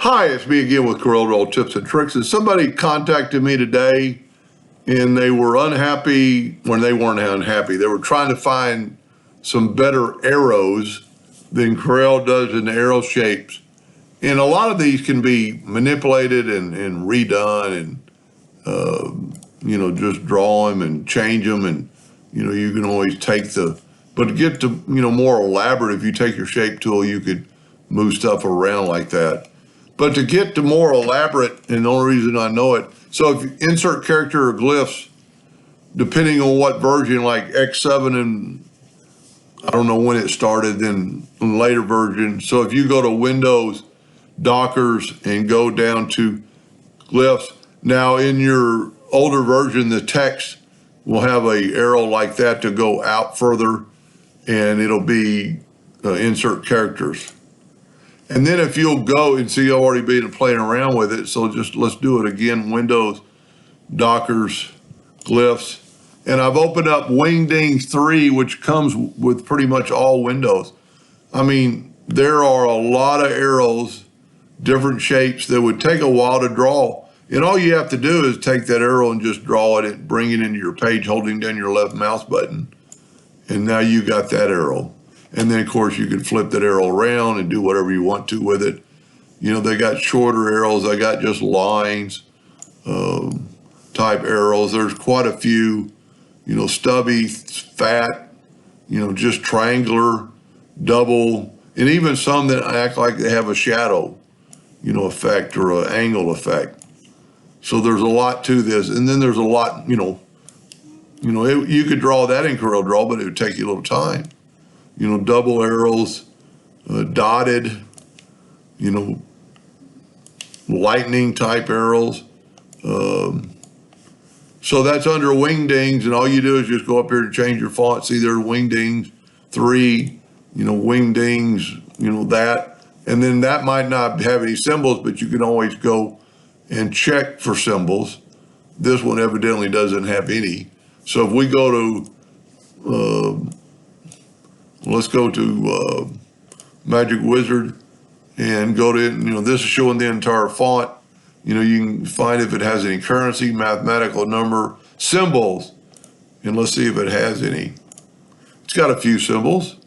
Hi, it's me again with Corel Tips and Tricks. And somebody contacted me today and they were unhappy when they weren't unhappy. They were trying to find some better arrows than Corel does in the arrow shapes. And a lot of these can be manipulated and redone and, just draw them and change them. And, you can always but to get to, more elaborate, if you take your shape tool, you could move stuff around like that. But to get to more elaborate, and the only reason I know it, so if you insert character or glyphs, depending on what version, like X7 and I don't know when it started, then later version. So if you go to Windows, Dockers, and go down to glyphs, now in your older version, the text will have a arrow like that to go out further, and it'll be insert characters. And then if you'll go and see, I've already been playing around with it, so just let's do it again. Windows, Dockers, Glyphs. And I've opened up Wingdings 3, which comes with pretty much all Windows. I mean, there are a lot of arrows, different shapes that would take a while to draw. And all you have to do is take that arrow and just draw it and bring it into your page, holding down your left mouse button. And now you got that arrow. And then, of course, you can flip that arrow around and do whatever you want to with it. They got shorter arrows. They got just lines type arrows. There's quite a few, stubby, fat, just triangular, double, and even some that act like they have a shadow, effect or an angle effect. So there's a lot to this. And then there's a lot, you could draw that in Corel Draw, but it would take you a little time. Double arrows, dotted, lightning type arrows. So that's under Wingdings, and all you do is just go up here and change your font. See, there's Wingdings 3, Wingdings, that. And then that might not have any symbols, but you can always go and check for symbols. This one evidently doesn't have any. So if we go to, let's go to Magic Wizard and go to, this is showing the entire font. You can find if it has any currency, mathematical number, symbols, and let's see if it has any. It's got a few symbols,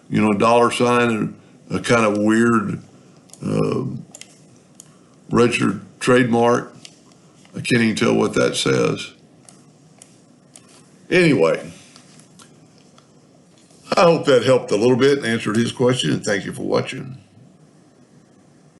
dollar sign and a kind of weird registered trademark. I can't even tell what that says. Anyway, I hope that helped a little bit and answered his question, and thank you for watching.